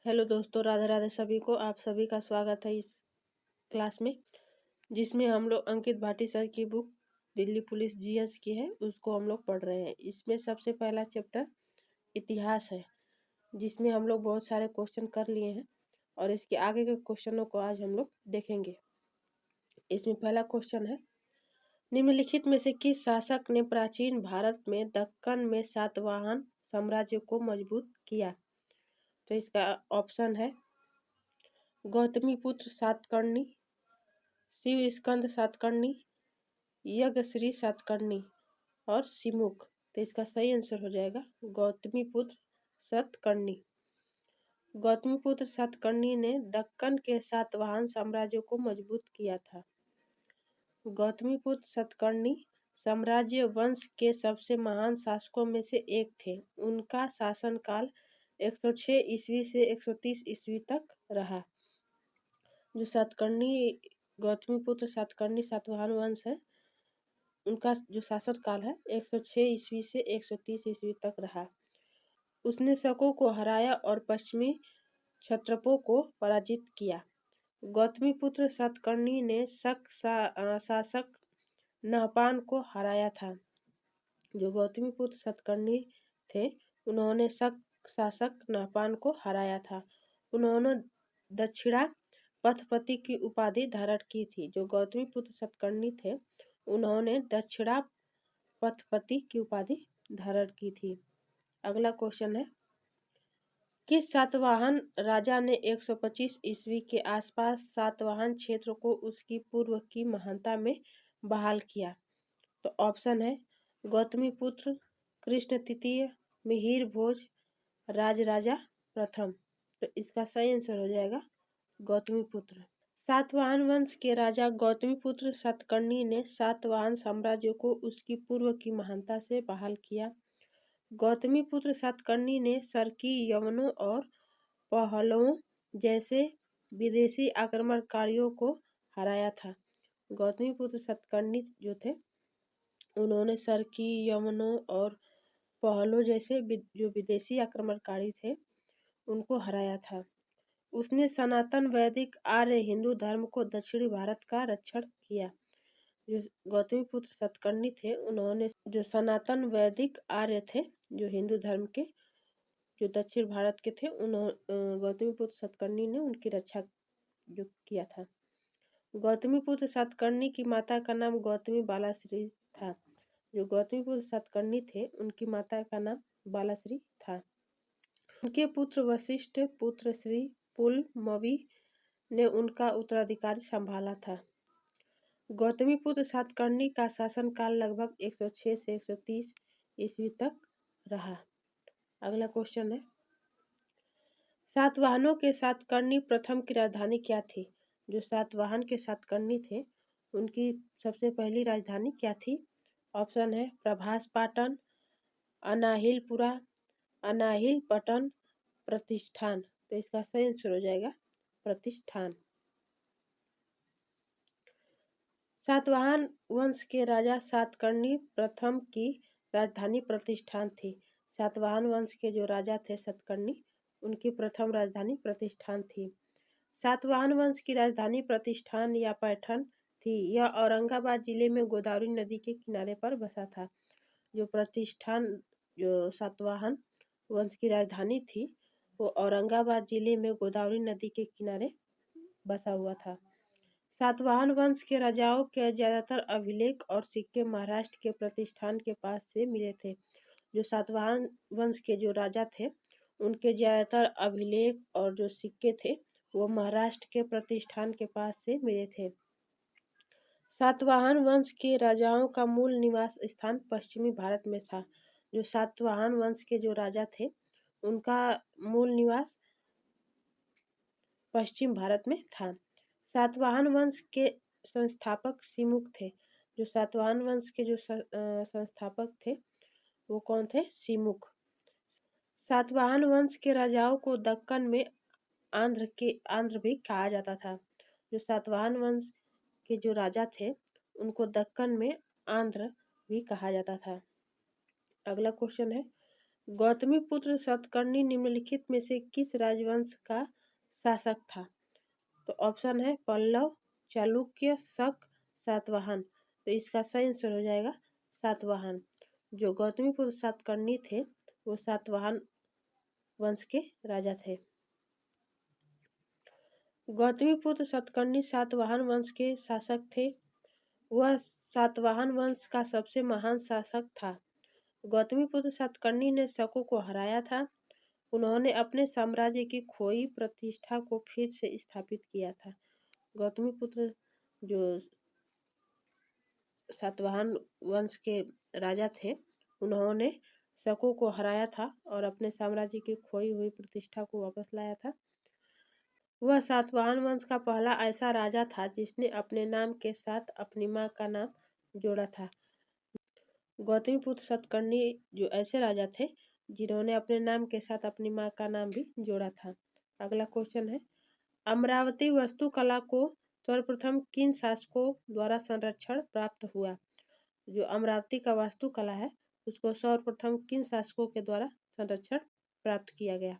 Hello दोस्तों, राधे राधे सभी को। आप सभी का स्वागत है इस क्लास में, जिसमें हम लोग अंकित भाटी सर की बुक दिल्ली पुलिस जीएस की है, उसको हम लोग पढ़ रहे हैं। इसमें सबसे पहला चैप्टर इतिहास है, जिसमें हम लोग बहुत सारे क्वेश्चन कर लिए हैं और इसके आगे के क्वेश्चनों को आज हम लोग देखेंगे। इसमें पहला क्वेश्चन है, निम्नलिखित में से किस शासक ने प्राचीन भारत में दक्कन में सातवाहन साम्राज्य को मजबूत किया? तो इसका ऑप्शन है गौतमीपुत्र सातकर्णी, शिव स्कंद सातकर्णी, यज्ञश्री सातकर्णी और सिमुक। तो इसका सही आंसर हो जाएगा गौतमीपुत्र सातकर्णी। गौतमीपुत्र सातकर्णी ने दक्कन के सातवाहन साम्राज्य को मजबूत किया था। गौतमीपुत्र सातकर्णी साम्राज्य वंश के सबसे महान शासकों में से एक थे। उनका शासनकाल 106 ईस्वी से 130 ईस्वी तक रहा। जो सातकर्णी गौतमीपुत्र सातकर्णी सातवाहन वंश है, उनका जो शासन काल है 106 ईस्वी से 130 ईस्वी तक रहा। उसने शकों को हराया और पश्चिमी क्षत्रपों को पराजित किया। गौतमीपुत्र सातकर्णी ने शक शासक नहपान को हराया था। जो गौतमीपुत्र सातकर्णी थे, उन्होंने शक शासक नहपान को हराया था। उन्होंने दक्षिणा पथपति की उपाधि धारण की थी। जो गौतमीपुत्र सातकर्णी थे, उन्होंने दक्षिणा पथपति की उपाधि धारण की थी। अगला क्वेश्चन है, किस सातवाहन राजा ने 125 ईस्वी के आसपास सातवाहन क्षेत्र को उसकी पूर्व की महानता में बहाल किया? तो ऑप्शन है गौतमीपुत्र, कृष्ण तृतीय, मिहिर भोज, राजराजा प्रथम। तो इसका सही आंसर हो जाएगा गौतमीपुत्र। सातवाहन वंश के राजा गौतमीपुत्र सातकर्णी ने सातवाहन साम्राज्य को उसकी पूर्व की महानता से बहाल किया। गौतमीपुत्र सातकर्णी ने सरकी, यवनों और पहलवों जैसे विदेशी आक्रमणकारियों को हराया था। गौतमीपुत्र सातकर्णी जो थे, उन्होंने सरकी, यवनों और पहलों जैसे जो विदेशी आक्रमणकारी थे, उनको हराया था। उसने सनातन वैदिक आर्य हिंदू धर्म को दक्षिणी भारत का रक्षण किया। जो गौतमीपुत्र सातकर्णी थे, उन्होंने जो सनातन वैदिक आर्य थे, जो हिंदू धर्म के जो दक्षिण भारत के थे, गौतमीपुत्र सातकर्णी ने उनकी रक्षा जो किया था। गौतमीपुत्र सातकर्णी की माता का नाम गौतमी बालाश्री था। जो गौतमीपुत्र सातकर्णी थे, उनकी माता का नाम बालाश्री था। उनके पुत्र वशिष्ठ पुत्र श्री पुलमवी ने उनका उत्तराधिकारी संभाला था। गौतमीपुत्र सातकर्णी का शासनकाल लगभग 106 से 130 ईस्वी तक रहा। अगला क्वेश्चन है, सातवाहनों के सातकर्णी प्रथम की राजधानी क्या थी? जो सातवाहन के सातकर्णी थे, उनकी सबसे पहली राजधानी क्या थी? ऑप्शन है प्रभास पाटन, अनाहिलपुरा, अनाहिलपट्टन, प्रतिष्ठान। तो इसका सही आंसर हो जाएगा प्रतिष्ठान। सातवाहन वंश के राजा सातकर्णी प्रथम की राजधानी प्रतिष्ठान थी। सातवाहन वंश के जो राजा थे सातकर्णी, उनकी प्रथम राजधानी प्रतिष्ठान थी। सातवाहन वंश की राजधानी प्रतिष्ठान या पैठन थी। यह औरंगाबाद जिले में गोदावरी नदी के किनारे पर बसा था। जो प्रतिष्ठान जो सातवाहन वंश की राजधानी थी, वो औरंगाबाद जिले में गोदावरी नदी के किनारे बसा हुआ था। सातवाहन वंश के राजाओं के ज्यादातर अभिलेख और सिक्के महाराष्ट्र के प्रतिष्ठान के पास से मिले थे। जो सातवाहन वंश के जो राजा थे, उनके ज्यादातर अभिलेख और जो सिक्के थे, वो महाराष्ट्र के प्रतिष्ठान के पास से मिले थे। सातवाहन वंश के राजाओं का मूल निवास स्थान पश्चिमी भारत में था। जो सातवाहन वंश के जो राजा थे, उनका मूल निवास पश्चिम भारत में था। सातवाहन वंश के संस्थापक सिमुक थे। जो सातवाहन वंश के जो संस्थापक थे, वो कौन थे? सिमुक। सातवाहन वंश के राजाओं को दक्कन में आंध्र भी कहा जाता था। जो सातवाहन वंश के जो राजा थे, उनको दक्कन में आंध्र भी कहा जाता था। अगला क्वेश्चन है, गौतमीपुत्र सातकर्णी निम्नलिखित में से किस राजवंश का शासक था? तो ऑप्शन है पल्लव, चालुक्य, शक, सातवाहन। तो इसका सही आंसर हो जाएगा सातवाहन। जो गौतमीपुत्र सातकर्णी थे वो सातवाहन वंश के राजा थे। गौतमीपुत्र सातकर्णी सातवाहन वंश के शासक थे। वह सातवाहन वंश का सबसे महान शासक था। गौतमीपुत्र सातकर्णी ने शकों को हराया था। उन्होंने अपने साम्राज्य की खोई प्रतिष्ठा को फिर से स्थापित किया था। गौतमीपुत्र जो सातवाहन वंश के राजा थे, उन्होंने शकों को हराया था और अपने साम्राज्य की खोई हुई प्रतिष्ठा को वापस लाया था। वह सातवाहन वंश का पहला ऐसा राजा था जिसने अपने नाम के साथ अपनी मां का नाम जोड़ा था। गौतमीपुत्र सातकर्णी जो ऐसे राजा थे जिन्होंने अपने नाम के साथ अपनी मां का नाम भी जोड़ा था। अगला क्वेश्चन है, अमरावती वास्तुकला को सर्वप्रथम किन शासकों द्वारा संरक्षण प्राप्त हुआ? जो अमरावती का वास्तुकला है उसको सर्वप्रथम किन शासकों के द्वारा संरक्षण प्राप्त किया गया?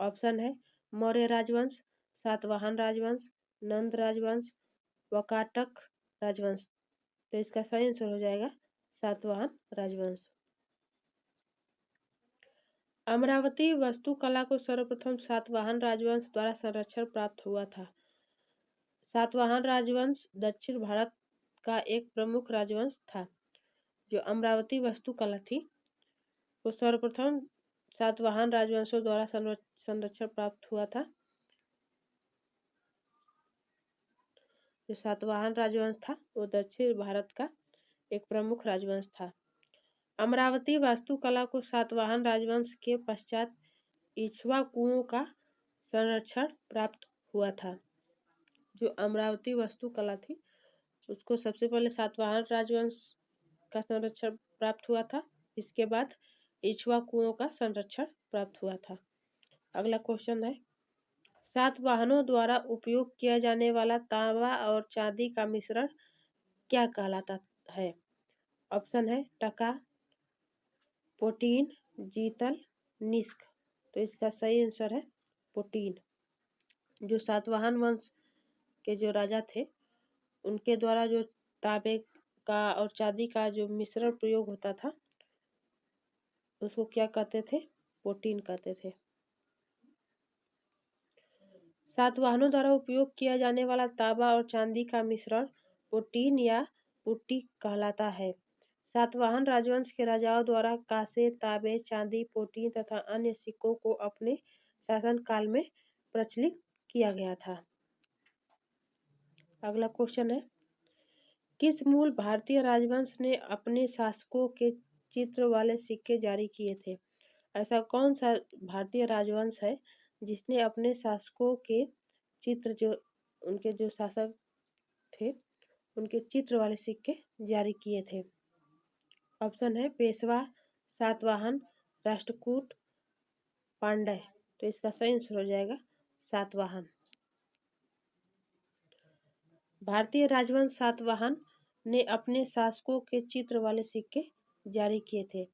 ऑप्शन है मौर्य राजवंश, सातवाहन राजवंश, नंद राजवंश, वाकाटक राजवंश। तो इसका सही आंसर हो जाएगा सातवाहन राजवंश। अमरावती वास्तुकला को सर्वप्रथम सातवाहन राजवंश द्वारा संरक्षण प्राप्त हुआ था। सातवाहन राजवंश दक्षिण भारत का एक प्रमुख राजवंश था। जो अमरावती वास्तुकला थी वो सर्वप्रथम सातवाहन राजवंशों द्वारा संरक्षण प्राप्त हुआ था। जो सातवाहन राजवंश था वो दक्षिण भारत का एक प्रमुख राजवंश था। अमरावती वास्तुकला को सातवाहन राजवंश के पश्चात इक्ष्वाकुओं का संरक्षण प्राप्त हुआ था। जो अमरावती वास्तुकला थी उसको सबसे पहले सातवाहन राजवंश का संरक्षण प्राप्त हुआ था। इसके बाद इक्ष्वाकुओं का संरक्षण प्राप्त हुआ था। अगला क्वेश्चन है, सातवाहनों द्वारा उपयोग किया जाने वाला तांबा और चांदी का मिश्रण क्या कहलाता है? ऑप्शन है टका, पोटीन, जीतल, निष्क। तो इसका सही आंसर है पोटीन। जो सातवाहन वंश के जो राजा थे उनके द्वारा जो तांबे का और चांदी का जो मिश्रण प्रयोग होता था उसको क्या कहते थे? पोटीन कहते थे। सातवाहनों द्वारा उपयोग किया जाने वाला तांबा और चांदी का मिश्रण पोटीन या पुट्टी कहलाता है। सातवाहन राजवंश के राजाओं द्वारा कांसे, तांबे, चांदी, पोटीन तथा अन्य सिक्कों को अपने शासनकाल में प्रचलित किया गया था। अगला क्वेश्चन है, किस मूल भारतीय राजवंश ने अपने शासकों के चित्र वाले सिक्के जारी किए थे? ऐसा कौन सा भारतीय राजवंश है जिसने अपने शासकों के चित्र जो उनके जो शासक थे उनके चित्र वाले सिक्के जारी किए थे? ऑप्शन है पेशवा, सातवाहन, राष्ट्रकूट, पांड्य। तो इसका सही आंसर हो जाएगा सातवाहन। भारतीय राजवंश सातवाहन ने अपने शासकों के चित्र वाले सिक्के जारी किए थे।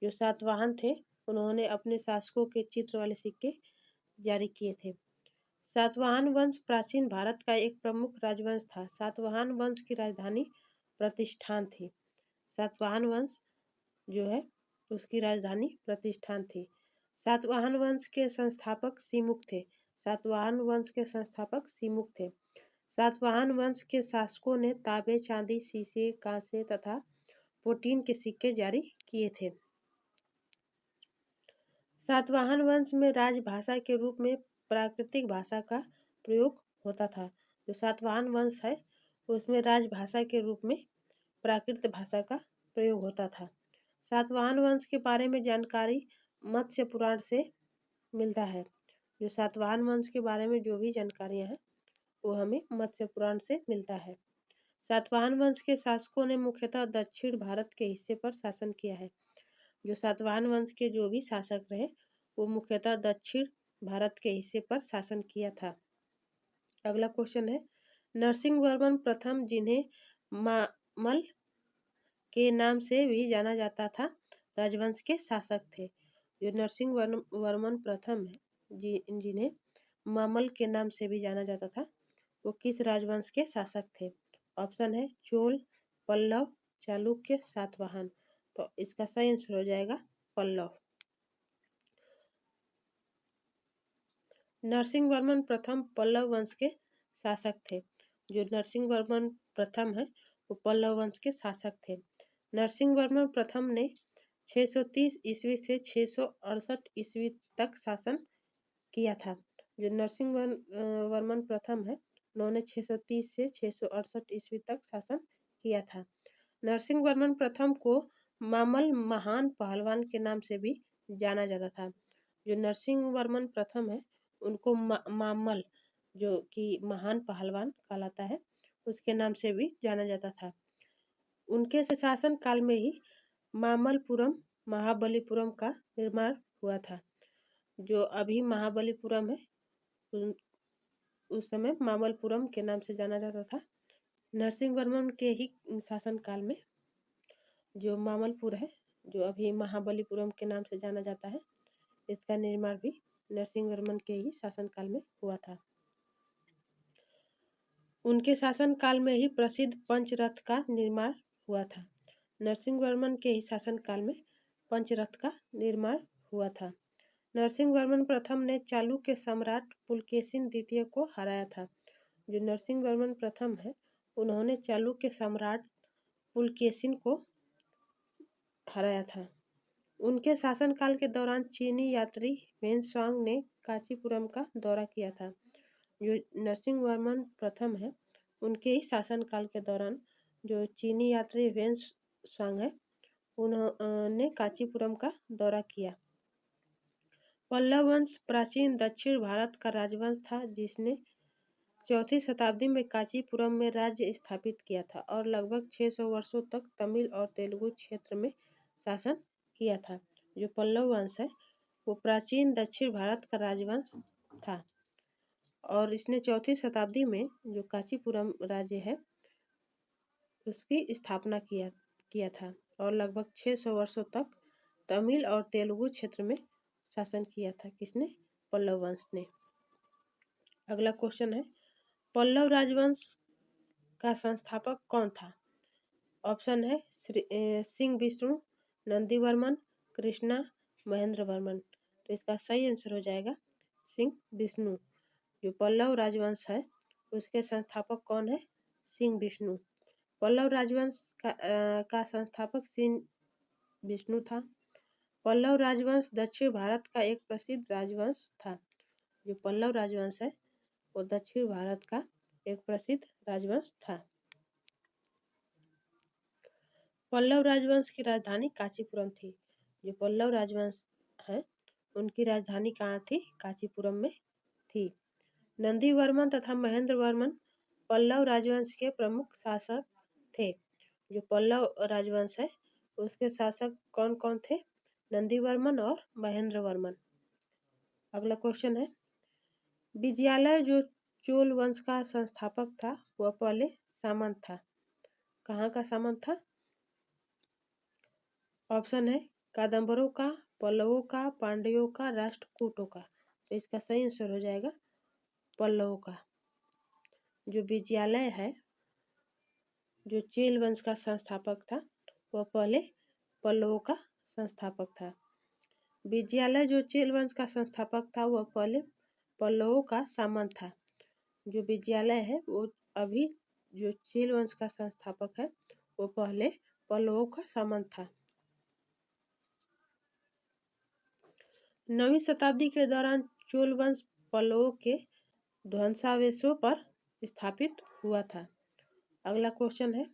जो सातवाहन थे उन्होंने अपने शासकों के चित्र वाले सिक्के जारी किए थे। सातवाहन वंश प्राचीन भारत का एक प्रमुख राजवंश था। सातवाहन वंश की राजधानी प्रतिष्ठान थी। सातवाहन वंश जो है उसकी राजधानी प्रतिष्ठान थी। सातवाहन वंश के संस्थापक सिमुक थे। सातवाहन वंश के संस्थापक सिमुक थे। सातवाहन वंश के शासकों ने तांबे, चांदी, शीशे, कांसे तथा पोटीन के सिक्के जारी किए थे। सातवाहन वंश में राजभाषा के रूप में प्राकृतिक भाषा का प्रयोग होता था। जो सातवाहन वंश है उसमें राजभाषा के रूप में प्राकृत भाषा का प्रयोग होता था। सातवाहन वंश के बारे में जानकारी मत्स्य पुराण से मिलता है। जो सातवाहन वंश के बारे में जो भी जानकारियाँ हैं वो हमें मत्स्य पुराण से मिलता है। सातवाहन वंश के शासकों ने मुख्यतः दक्षिण भारत के हिस्से पर शासन किया है। जो सातवाहन वंश के जो भी शासक रहे वो मुख्यतः दक्षिण भारत के हिस्से पर शासन किया था। अगला क्वेश्चन है, नरसिंहवर्मन प्रथम जिन्हें मल के नाम से भी जाना जाता था राजवंश के शासक थे। जो नरसिंह वर्मन प्रथम है जिन्हें मामल के नाम से भी जाना जाता था, वो किस राजवंश के शासक थे? ऑप्शन है चोल, पल्लव, चालुक्य, सातवाहन। तो इसका सही आंसर हो जाएगा पल्लव। नरसिंह वर्मन प्रथम पल्लव वंश के शासक थे। जो नरसिंह वर्मन प्रथम है वो पल्लव वंश के शासक थे। नरसिंह वर्मन प्रथम ने 630 ईस्वी से 668 ईस्वी तक शासन किया था। जो नरसिंह वर्मन प्रथम है उन्होंने 630 से 668 ईस्वी तक शासन किया था। नरसिंह वर्मन प्रथम को मामल महान पहलवान के नाम से भी जाना जाता था। जो नरसिंह वर्मन प्रथम है उनको मामल, जो कि महान पहलवान कहलाता है, उसके नाम से भी जाना जाता था। उनके शासन काल में ही मामल्लपुरम महाबलीपुरम का निर्माण हुआ था। जो अभी महाबलीपुरम है उस समय मामल्लपुरम के नाम से जाना जाता था। नरसिंह वर्मन के ही शासन काल में जो मामल्लपुर है, जो अभी महाबलीपुरम के नाम से जाना जाता है, इसका निर्माण भी नरसिंह वर्मन के ही शासन काल में हुआ था। उनके शासन काल में ही प्रसिद्ध पंचरथ का निर्माण हुआ था। नरसिंह वर्मन के ही शासन काल में पंचरथ का निर्माण हुआ था। नरसिंह वर्मन प्रथम ने चालुक्य सम्राट पुलकेशिन द्वितीय को हराया था। जो नरसिंह वर्मन प्रथम है उन्होंने चालुक्य सम्राट पुलकेशिन को हराया था। उनके शासनकाल के दौरान चीनी यात्री वेनसांग ने कांचीपुरम का दौरा किया था। जो नरसिंह वर्मन प्रथम है उनके ही शासनकाल के दौरान जो चीनी यात्री वेनसांग है उन्होंने कांचीपुरम का दौरा किया। पल्लव वंश प्राचीन दक्षिण भारत का राजवंश था जिसने 4वीं शताब्दी में कांचीपुरम में राज्य स्थापित किया था और लगभग 600 वर्षों तक तमिल और तेलुगु क्षेत्र में शासन किया था। जो पल्लव वंश है वो प्राचीन दक्षिण भारत का राजवंश था और इसने 4वीं शताब्दी में जो कांचीपुरम राज्य है उसकी स्थापना किया था और लगभग 600 वर्षों तक तमिल और तेलुगु क्षेत्र में शासन किया था। किसने? पल्लव वंश ने। अगला क्वेश्चन है, पल्लव राजवंश का संस्थापक कौन था? ऑप्शन है सिंह विष्णु, नंदी वर्मन, कृष्णा, महेंद्र वर्मन। तो इसका सही आंसर हो जाएगा सिंह विष्णु। जो पल्लव राजवंश है उसके संस्थापक कौन है? सिंह विष्णु। पल्लव राजवंश का संस्थापक सिंह विष्णु था। पल्लव राजवंश दक्षिण भारत का एक प्रसिद्ध राजवंश था। जो पल्लव राजवंश है वो दक्षिण भारत का एक प्रसिद्ध राजवंश था। पल्लव राजवंश की राजधानी कांचीपुरम थी। जो पल्लव राजवंश है उनकी राजधानी कहाँ थी? कांचीपुरम में थी। नंदी वर्मन तथा महेंद्र वर्मन पल्लव राजवंश के प्रमुख शासक थे। जो पल्लव राजवंश है उसके शासक कौन कौन थे? नंदी वर्मन और महेंद्र वर्मन। अगला क्वेश्चन है, विजयालय जो चोल वंश का संस्थापक था वह पहले सामंत था। कहाँ का सामंत था? ऑप्शन है कादम्बरों का, पल्लवों का, पांड्यों का, राष्ट्रकूटों का। तो इसका सही आंसर हो जाएगा पल्लवों का। जो विजयालय है जो चेल वंश का संस्थापक था वह पहले पल्लवों का संस्थापक था। विजयालय जो चेल वंश का संस्थापक था वह पहले पल्लवों का सामंत था। जो विजयालय है वो अभी जो चेल वंश का संस्थापक है वो पहले पल्लवों का सामंत था। 9वीं शताब्दी के दौरान चोल वंश पल्लवों के ध्वंसावशेषों पर स्थापित हुआ था। अगला क्वेश्चन है,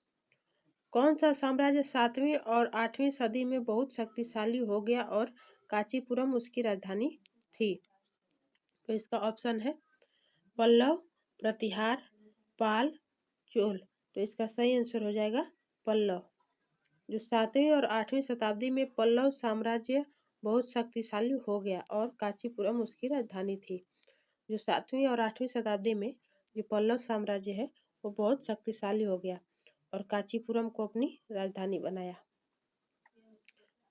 कौन सा साम्राज्य 7वीं और 8वीं सदी में बहुत शक्तिशाली हो गया और कांचीपुरम उसकी राजधानी थी? तो इसका ऑप्शन है पल्लव, प्रतिहार, पाल, चोल। तो इसका सही आंसर हो जाएगा पल्लव। जो 7वीं और 8वीं शताब्दी में पल्लव साम्राज्य बहुत शक्तिशाली हो गया और कांचीपुरम उसकी राजधानी थी। जो 7वीं और 8वीं शताब्दी में जो पल्लव साम्राज्य है वो बहुत शक्तिशाली हो गया और कांचीपुरम को अपनी राजधानी बनाया।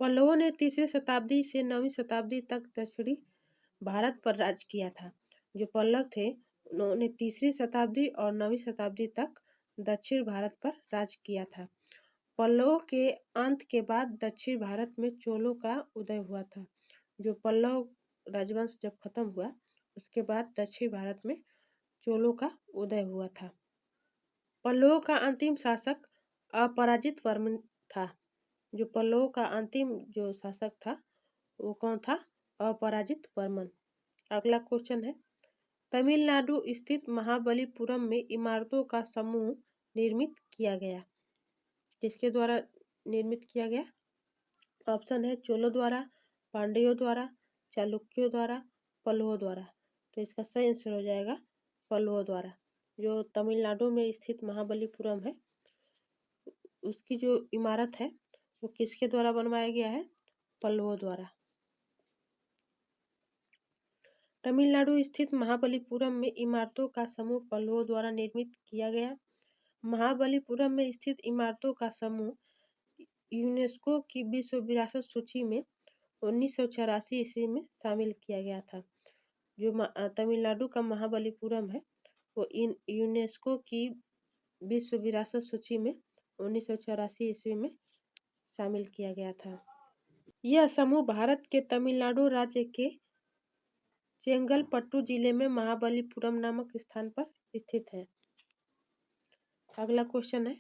पल्लवों ने तीसरी शताब्दी से 9वीं शताब्दी तक दक्षिणी भारत पर राज किया था। जो पल्लव थे उन्होंने तीसरी शताब्दी और 9वीं शताब्दी तक दक्षिण भारत पर राज किया था। पल्लवों के अंत के बाद दक्षिण भारत में चोलों का उदय हुआ था। जो पल्लव राजवंश जब खत्म हुआ उसके बाद दक्षिण भारत में चोलों का उदय हुआ था। पल्लवों का अंतिम शासक अपराजित वर्मन था। जो पल्लवों का अंतिम जो शासक था वो कौन था? अपराजित वर्मन। अगला क्वेश्चन है, तमिलनाडु स्थित महाबलीपुरम में इमारतों का समूह निर्मित किया गया। किसके द्वारा निर्मित किया गया? ऑप्शन है चोलों द्वारा, पांड्यों द्वारा, चालुक्यों द्वारा, पल्लवों द्वारा। तो इसका सही आंसर हो जाएगा पल्लवों द्वारा। जो तमिलनाडु में स्थित महाबलीपुरम है उसकी जो इमारत है वो किसके द्वारा बनवाया गया है? पल्लवों द्वारा। तमिलनाडु स्थित महाबलीपुरम में इमारतों का समूह पल्लवों द्वारा निर्मित किया गया। महाबलीपुरम में स्थित इमारतों का समूह यूनेस्को की विश्व विरासत सूची में 1984 ईस्वी में शामिल किया गया था। जो तमिलनाडु का महाबलीपुरम है वो यूनेस्को की विश्व विरासत सूची में 1984 ईस्वी में शामिल किया गया था। यह समूह भारत के तमिलनाडु राज्य के चेंगलपट्टू जिले में महाबलीपुरम नामक स्थान पर स्थित है। अगला क्वेश्चन है,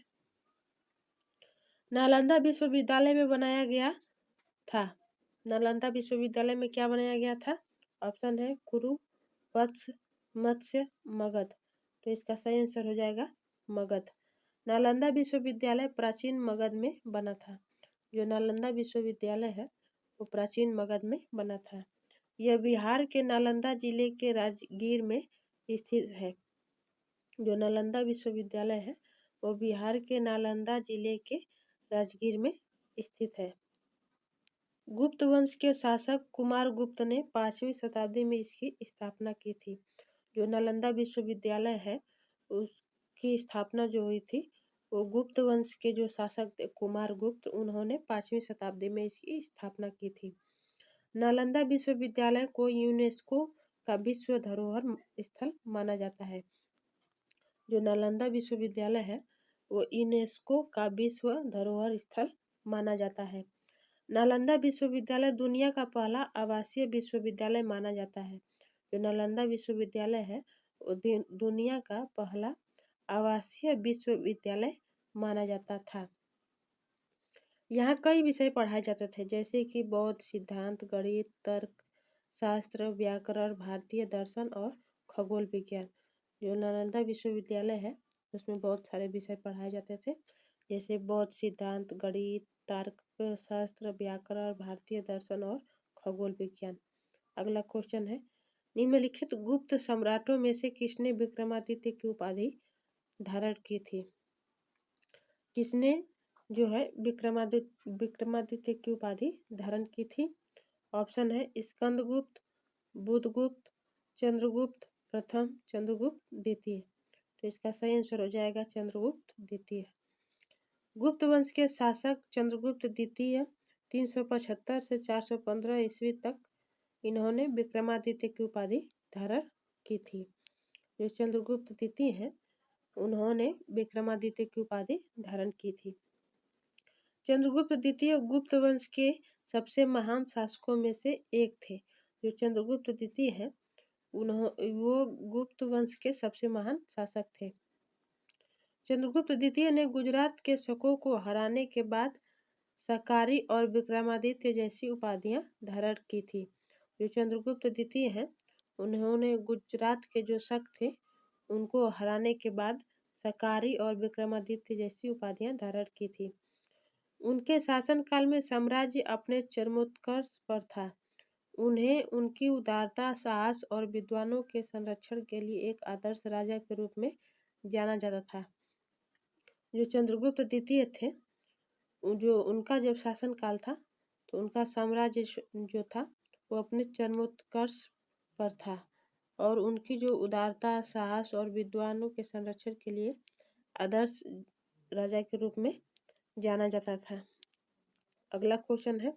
नालंदा विश्वविद्यालय में बनाया गया था। नालंदा विश्वविद्यालय में क्या बनाया गया था? ऑप्शन है कुरु, वत्स, मत्स्य, मगध। तो इसका सही आंसर हो जाएगा मगध। नालंदा विश्वविद्यालय प्राचीन मगध में बना था। जो नालंदा विश्वविद्यालय है वो प्राचीन मगध में बना था। यह बिहार के नालंदा जिले के राजगीर में स्थित है। जो नालंदा विश्वविद्यालय है वो बिहार के नालंदा जिले के राजगीर में स्थित है। गुप्त वंश के शासक कुमारगुप्त ने 5वीं शताब्दी में इसकी स्थापना की थी। जो नालंदा विश्वविद्यालय है उसकी स्थापना जो हुई थी वो गुप्त वंश के जो शासक थे कुमारगुप्त, उन्होंने 5वीं शताब्दी में इसकी स्थापना की थी। नालंदा विश्वविद्यालय को यूनेस्को का विश्व धरोहर स्थल माना जाता है। जो नालंदा विश्वविद्यालय है वो यूनेस्को का विश्व धरोहर स्थल माना जाता है। नालंदा विश्वविद्यालय दुनिया का पहला आवासीय विश्वविद्यालय माना जाता है। जो नालंदा विश्वविद्यालय है वो दुनिया का पहला आवासीय विश्वविद्यालय माना जाता था। यहाँ कई विषय पढ़ाए जाते थे जैसे कि बौद्ध सिद्धांत, गणित, तर्क शास्त्र, व्याकरण, भारतीय दर्शन और खगोल विज्ञान। जो नालंदा विश्वविद्यालय है उसमें बहुत सारे विषय पढ़ाए जाते थे जैसे बौद्ध सिद्धांत, गणित, तर्क शास्त्र, व्याकरण, भारतीय दर्शन और खगोल विज्ञान। अगला क्वेश्चन है, निम्नलिखित गुप्त सम्राटों में से किसने विक्रमादित्य की उपाधि धारण की थी? किसने जो है विक्रमादित्य की उपाधि धारण की थी? ऑप्शन है स्कंदगुप्त, बुधगुप्त, चंद्रगुप्त प्रथम, चंद्रगुप्त द्वितीय। तो इसका सही आंसर हो जाएगा चंद्रगुप्त द्वितीय। गुप्त वंश के शासक चंद्रगुप्त द्वितीय 375 से 415 ईस्वी तक इन्होंने विक्रमादित्य की उपाधि धारण की थी। जो चंद्रगुप्त द्वितीय हैं उन्होंने विक्रमादित्य की उपाधि धारण की थी। चंद्रगुप्त द्वितीय गुप्त वंश के सबसे महान शासकों में से एक थे। जो चंद्रगुप्त द्वितीय है वो गुप्त वंश के सबसे महान शासक थे। चंद्रगुप्त द्वितीय ने गुजरात के शकों को हराने के बाद सकारी और विक्रमादित्य जैसी उपाधियां धारण की थी। जो चंद्रगुप्त द्वितीय है उन्होंने गुजरात के जो शक थे उनको हराने के बाद सकारी और विक्रमादित्य जैसी उपाधियां धारण की थी। उनके शासनकाल में साम्राज्य अपने चरमोत्कर्ष पर था। उन्हें उनकी उदारता, साहस और विद्वानों के संरक्षण के लिए एक आदर्श राजा के रूप में जाना जाता था। जो चंद्रगुप्त द्वितीय थे जो उनका जब शासनकाल था तो उनका साम्राज्य जो था वो अपने चरमोत्कर्ष पर था और उनकी जो उदारता, साहस और विद्वानों के संरक्षण के लिए आदर्श राजा के रूप में जाना जाता था। अगला क्वेश्चन है,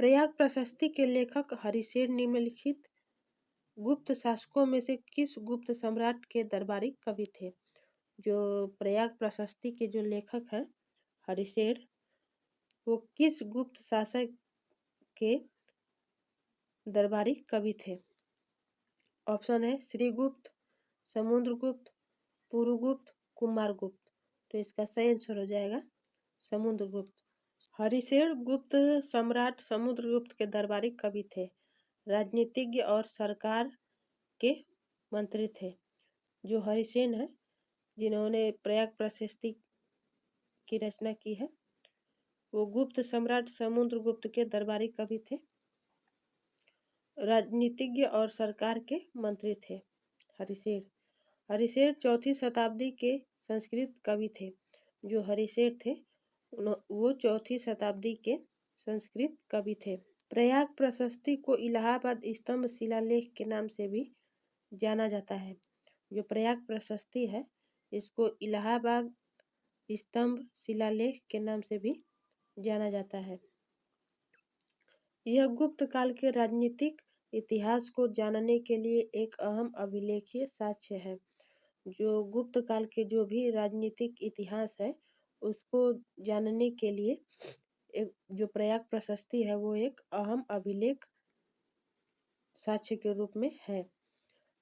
प्रयाग प्रशस्ति के लेखक हरिशेर निम्नलिखित गुप्त शासकों में से किस गुप्त सम्राट के दरबारी कवि थे? जो प्रयाग प्रशस्ति के जो लेखक हैं हरिशेर, वो किस गुप्त शासक के दरबारी कवि थे? ऑप्शन है श्रीगुप्त, समुद्रगुप्त, पुरुगुप्त, कुमारगुप्त। तो इसका सही आंसर हो जाएगा समुद्रगुप्त। हरिशेर गुप्त सम्राट समुद्रगुप्त के दरबारी कवि थे, राजनीतिज्ञ और सरकार के मंत्री थे। जो हरिसेन है, जिन्होंने प्रयाग प्रशस्ति की रचना की है, वो गुप्त सम्राट समुद्रगुप्त के दरबारी कवि थे, राजनीतिज्ञ और सरकार के मंत्री थे। हरिशेर चौथी शताब्दी के संस्कृत कवि थे। जो हरिशेर थे वो चौथी शताब्दी के संस्कृत कवि थे। प्रयाग प्रशस्ति को इलाहाबाद स्तंभ शिलालेख के नाम से भी जाना जाता है। जो प्रयाग प्रशस्ति है, इसको इलाहाबाद स्तंभ शिलालेख के नाम से भी जाना जाता है। यह गुप्त काल के राजनीतिक इतिहास को जानने के लिए एक अहम अभिलेखीय साक्ष्य है। जो गुप्त काल के जो भी राजनीतिक इतिहास है, उसको जानने के लिए एक जो प्रयाग प्रशस्ति है, वो एक अहम अभिलेख साक्ष्य के रूप में है।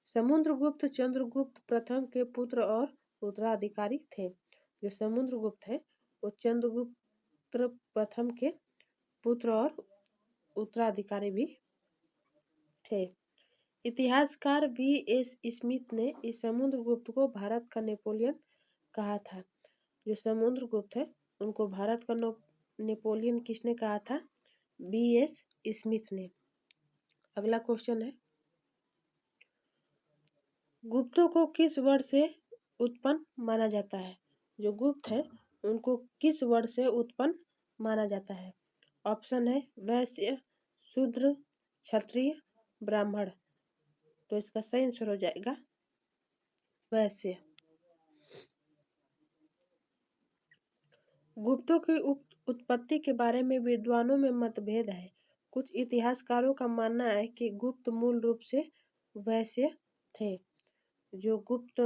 समुद्रगुप्त चंद्रगुप्त प्रथम के पुत्र और उत्तराधिकारी थे। जो समुद्रगुप्त है, वो चंद्रगुप्त प्रथम के पुत्र और उत्तराधिकारी भी थे। इतिहासकार V.S. स्मिथ ने इस समुद्रगुप्त को भारत का नेपोलियन कहा था। जो समुद्रगुप्त है, उनको भारत का नेपोलियन किसने कहा था? V.S. स्मिथ ने। अगला क्वेश्चन है, गुप्तों को किस वर्ड से उत्पन्न माना जाता है? जो गुप्त है, उनको किस वर्ड से उत्पन्न माना जाता है? ऑप्शन है वैश्य, शूद्र, क्षत्रिय, ब्राह्मण। तो इसका सही आंसर हो जाएगा वैश्य। गुप्तों की उत्पत्ति के बारे में विद्वानों में मतभेद है। कुछ इतिहासकारों का मानना है कि गुप्त मूल रूप से वैश्य थे। जो गुप्त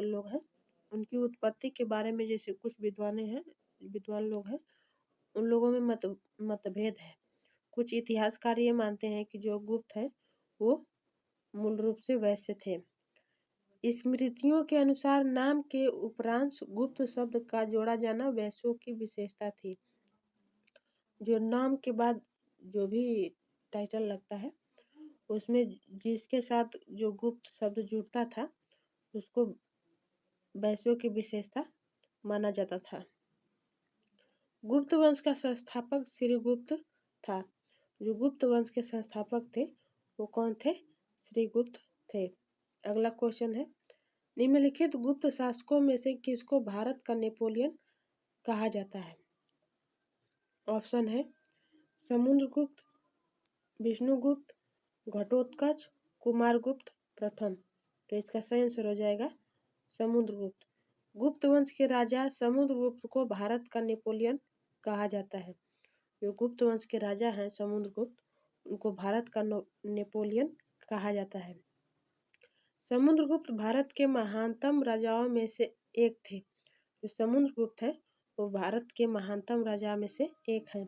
लोग हैं, उनकी उत्पत्ति के बारे में जैसे कुछ विद्वान लोग हैं, उन लोगों में मतभेद है। कुछ इतिहासकार ये मानते हैं कि जो गुप्त है, वो मूल रूप से वैश्य थे। स्मृतियों के अनुसार नाम के उपरांत गुप्त शब्द का जोड़ा जाना वैश्यों की विशेषता थी। जो नाम के बाद जो भी टाइटल लगता है, उसमें जिसके साथ जो गुप्त शब्द जुड़ता था, उसको वैश्यों की विशेषता माना जाता था। गुप्त वंश का संस्थापक श्रीगुप्त था। जो गुप्त वंश के संस्थापक थे, वो कौन थे? श्रीगुप्त थे। अगला क्वेश्चन है, निम्नलिखित गुप्त शासकों में से किसको भारत का नेपोलियन कहा जाता है? ऑप्शन है समुद्रगुप्त, विष्णुगुप्त, घटोत्कच, कुमारगुप्त प्रथम। तो इसका सही आंसर हो जाएगा समुद्रगुप्त। गुप्त वंश के राजा समुद्रगुप्त को भारत का नेपोलियन कहा जाता है। जो गुप्त वंश के राजा हैं समुद्रगुप्त, उनको भारत का नेपोलियन कहा जाता है। समुद्रगुप्त भारत के महानतम राजाओं में से एक थे। जो समुद्रगुप्त है, वो भारत के महानतम राजा में से एक है।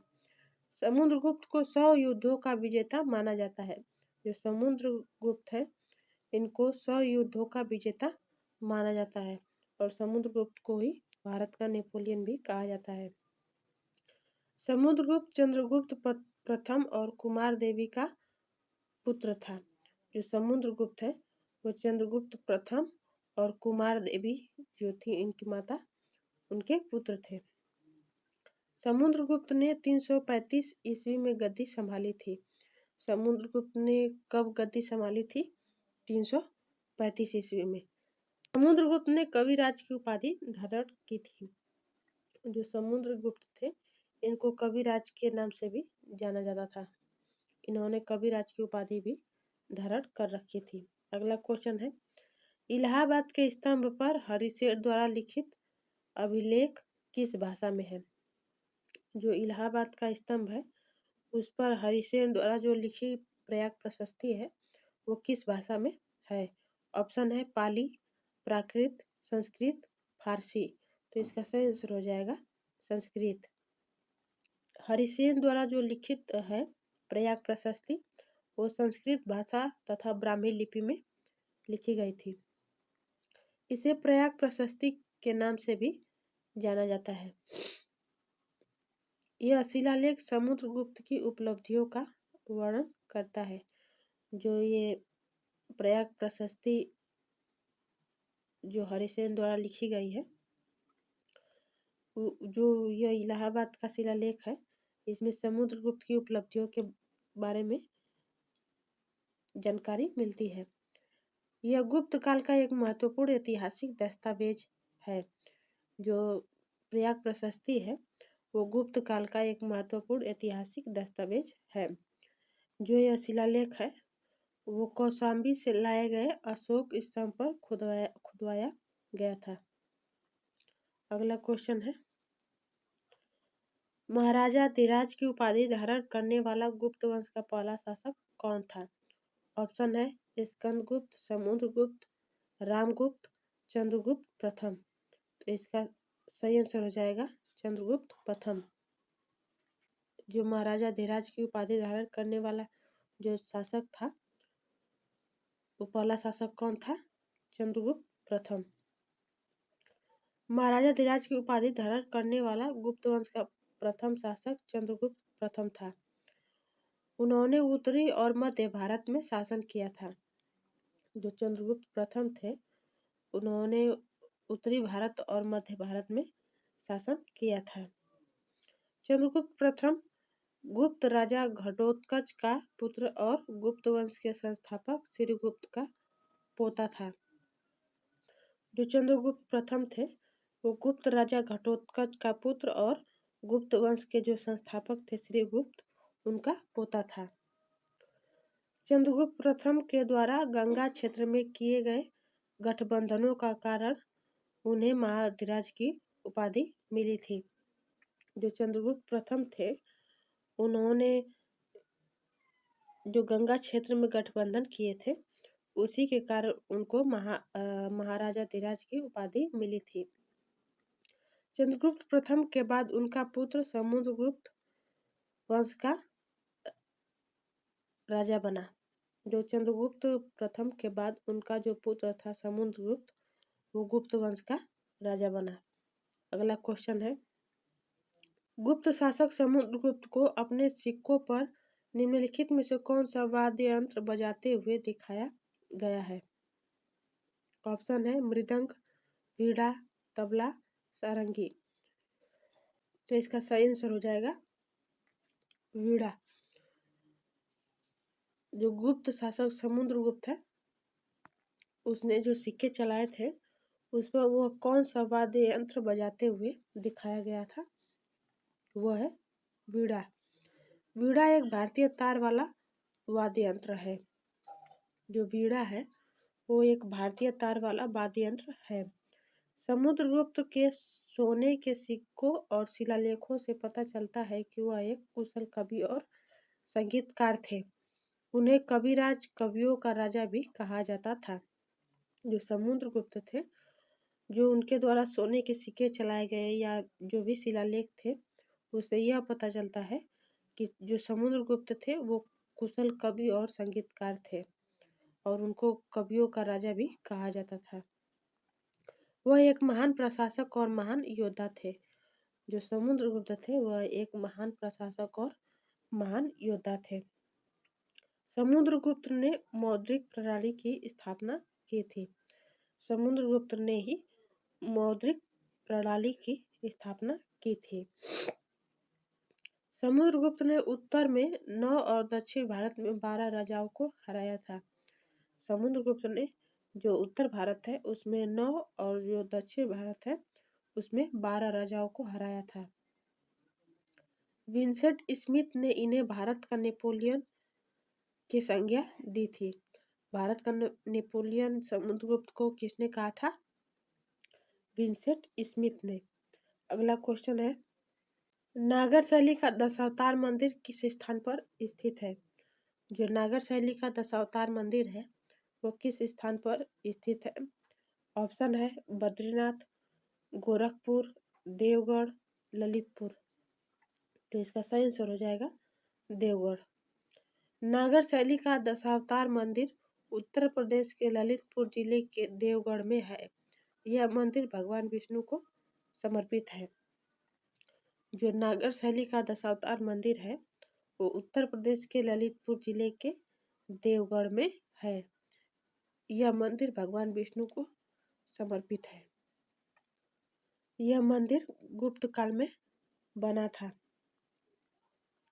समुद्रगुप्त को 100 युद्धों का विजेता माना जाता है। जो समुद्रगुप्त है, इनको 100 युद्धों का विजेता माना जाता है, और समुद्रगुप्त को ही भारत का नेपोलियन भी कहा जाता है। समुद्रगुप्त चंद्रगुप्त प्रथम और कुमार देवी का पुत्र था। जो समुद्रगुप्त है, वो चंद्रगुप्त प्रथम और कुमार देवी जो थी इनकी माता, उनके पुत्र थे। समुद्रगुप्त ने 335 ईस्वी में गद्दी संभाली थी। समुद्रगुप्त ने कब गद्दी संभाली थी? 335 ईस्वी में। समुद्रगुप्त ने कविराज की उपाधि धारण की थी। जो समुद्रगुप्त थे, इनको कविराज के नाम से भी जाना जाता था। इन्होंने कविराज की उपाधि भी धारण कर रखी थी। अगला क्वेश्चन है, इलाहाबाद के स्तंभ पर हरिशेर द्वारा लिखित अभिलेख किस भाषा में है? जो इलाहाबाद का स्तंभ है, उस पर हरिसेन द्वारा जो लिखी प्रयाग प्रशस्ति है वो किस भाषा में है? ऑप्शन है पाली, प्राकृत, संस्कृत, फारसी। तो इसका सही आंसर हो जाएगा संस्कृत। हरिसेन द्वारा जो लिखित है प्रयाग प्रशस्ति वो संस्कृत भाषा तथा ब्राह्मी लिपि में लिखी गई थी। इसे प्रयाग प्रशस्ति के नाम से भी जाना जाता है। यह शिलालेख समुद्रगुप्त की उपलब्धियों का वर्णन करता है। जो ये प्रयाग प्रशस्ति जो हरिसेन द्वारा लिखी गई है, जो यह इलाहाबाद का शिलालेख है, इसमें समुद्रगुप्त की उपलब्धियों के बारे में जानकारी मिलती है। यह गुप्त काल का एक महत्वपूर्ण ऐतिहासिक दस्तावेज है। जो प्रयाग प्रशस्ति है वो गुप्त काल का एक महत्वपूर्ण ऐतिहासिक दस्तावेज है। जो यह शिलालेख है वो कौशाम्बी से लाए गए अशोक स्तंभ पर खुदवाया गया था। अगला क्वेश्चन है, महाराजा धीराज की उपाधि धारण करने वाला गुप्त वंश का पहला शासक कौन था? ऑप्शन है स्कंदगुप्त, समुद्रगुप्त, रामगुप्त, चंद्रगुप्त प्रथम। तो इसका सही आंसर हो जाएगा चंद्रगुप्त प्रथम। जो महाराजा धीराज की उपाधि धारण करने वाला जो शासक था वो पहला शासक कौन था? चंद्रगुप्त प्रथम। महाराजा धीराज की उपाधि धारण करने वाला गुप्त वंश का प्रथम शासक चंद्रगुप्त प्रथम था। उन्होंने उत्तरी और मध्य भारत में शासन किया था। जो चंद्रगुप्त प्रथम थे उन्होंने उत्तरी भारत और मध्य भारत में शासन किया था। चंद्रगुप्त प्रथम गुप्त राजा घटोत्कच का पुत्र और गुप्त वंश के संस्थापक श्रीगुप्त का पोता था। जो चंद्रगुप्त प्रथम थे वो गुप्त राजा घटोत्कच का पुत्र और गुप्त वंश के जो संस्थापक थे श्रीगुप्त उनका पोता था। चंद्रगुप्त प्रथम के द्वारा गंगा क्षेत्र में किए गए गठबंधनों का कारण उन्हें महाधिराज की उपाधि मिली थी। जो चंद्रगुप्त प्रथम थे उन्होंने जो गंगा क्षेत्र में गठबंधन किए थे उसी के कारण उनको महाराजा धीराज की उपाधि मिली थी। चंद्रगुप्त प्रथम के बाद उनका पुत्र समुद्रगुप्त वंश का राजा बना। जो चंद्रगुप्त प्रथम के बाद उनका जो पुत्र था समुद्रगुप्त वो गुप्त वंश का राजा बना। अगला क्वेश्चन है, गुप्त शासक समुद्रगुप्त को अपने सिक्कों पर निम्नलिखित में से कौन सा वाद्य यंत्र बजाते हुए दिखाया गया है? ऑप्शन है मृदंग, वीणा, तबला, सारंगी। तो इसका सही आंसर हो जाएगा वीणा। जो गुप्त शासक समुद्रगुप्त है उसने जो सिक्के चलाए थे उस पर वह कौन सा वाद्य यंत्र बजाते हुए दिखाया गया था? वो है वीणा। वीणा एक भारतीय तार वाला वाद्य यंत्र है। जो वीणा है वो एक भारतीय तार वाला वाद्य यंत्र है। समुद्रगुप्त के सोने के सिक्कों और शिलालेखों से पता चलता है कि वह एक कुशल कवि और संगीतकार थे। उन्हें कविराज, कवियों का राजा भी कहा जाता था। जो समुद्रगुप्त थे जो उनके द्वारा सोने के सिक्के चलाए गए या जो भी शिलालेख थे उससे यह पता चलता है कि जो समुद्रगुप्त थे वो कुशल कवि और संगीतकार थे और उनको कवियों का राजा भी कहा जाता था। वह एक महान प्रशासक और महान योद्धा थे। जो समुद्रगुप्त थे वह एक महान प्रशासक और महान योद्धा थे। समुद्रगुप्त ने मौद्रिक प्रणाली की स्थापना की थी। समुद्रगुप्त ने ही मौद्रिक प्रणाली की स्थापना की थी। समुद्रगुप्त ने उत्तर में 9 और दक्षिण भारत में 12 राजाओं को हराया था। समुद्रगुप्त ने जो उत्तर भारत है उसमें 9 और जो दक्षिण भारत है उसमें 12 राजाओं को हराया था। विंसेंट स्मिथ ने इन्हें भारत का नेपोलियन की संज्ञा दी थी। भारत का नेपोलियन समुद्रगुप्त को किसने कहा था? विंसेंट स्मिथ ने। अगला क्वेश्चन है, नागर शैली का दशावतार मंदिर किस स्थान पर स्थित है? जो नागर शैली का दशावतार मंदिर है वो किस स्थान पर स्थित है? ऑप्शन है बद्रीनाथ, गोरखपुर, देवगढ़, ललितपुर। तो इसका सही आंसर हो जाएगा देवगढ़। नागर शैली का दशावतार मंदिर उत्तर प्रदेश के ललितपुर जिले के देवगढ़ में है। यह मंदिर भगवान विष्णु को समर्पित है। जो नागर शैली का दशावतार मंदिर है वो उत्तर प्रदेश के ललितपुर जिले के देवगढ़ में है। यह मंदिर भगवान विष्णु को समर्पित है। यह मंदिर गुप्त काल में बना था।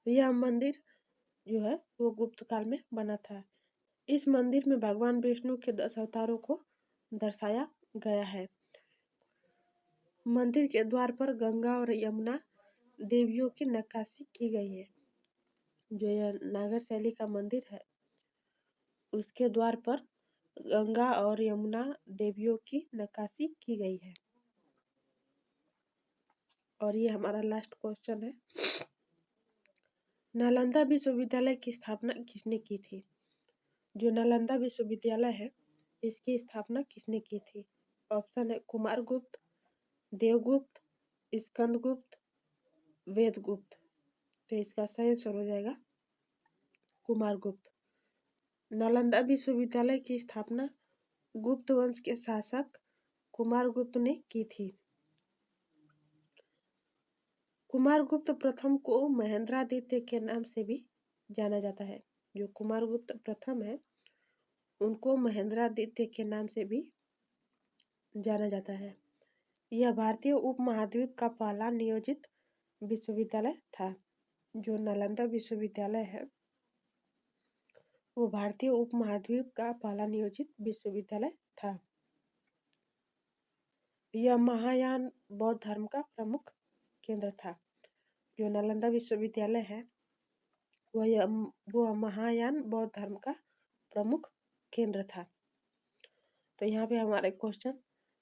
यह मंदिर जो है वो गुप्त काल में बना था। इस मंदिर में भगवान विष्णु के 10 अवतारों को दर्शाया गया है। मंदिर के द्वार पर गंगा और यमुना देवियों की नक्काशी की गई है। जो यह नागर शैली का मंदिर है उसके द्वार पर गंगा और यमुना देवियों की नक्काशी की गई है। और ये हमारा लास्ट क्वेश्चन है, नालंदा विश्वविद्यालय की स्थापना किसने की थी? जो नालंदा विश्वविद्यालय है इसकी स्थापना किसने की थी? ऑप्शन है कुमारगुप्त, देवगुप्त, स्कंदगुप्त, वेदगुप्त। तो इसका सही आंसर हो जाएगा कुमारगुप्त। नालंदा विश्वविद्यालय की स्थापना गुप्त वंश के शासक कुमारगुप्त ने की थी। कुमारगुप्त प्रथम को महेंद्रादित्य के नाम से भी जाना जाता है। जो कुमारगुप्त प्रथम है उनको महेंद्रादित्य के नाम से भी जाना जाता है। यह भारतीय उपमहाद्वीप का पहला नियोजित विश्वविद्यालय था। जो नालंदा विश्वविद्यालय है वो भारतीय उपमहाद्वीप का पहला नियोजित विश्वविद्यालय था। यह महायान बौद्ध धर्म का प्रमुख केंद्र था। जो नालंदा विश्वविद्यालय है वह महायान बौद्ध धर्म का प्रमुख केंद्र था। तो यहाँ पे हमारे क्वेश्चन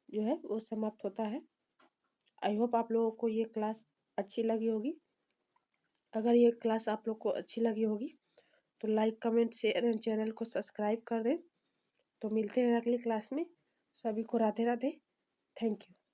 जो है वो समाप्त होता है। आई होप आप लोगों को ये क्लास अच्छी लगी होगी। अगर ये क्लास आप लोग को अच्छी लगी होगी तो like, comment, share and channel को सब्सक्राइब कर दें। तो मिलते हैं अगली क्लास में। सभी को राधे राधे। Thank you.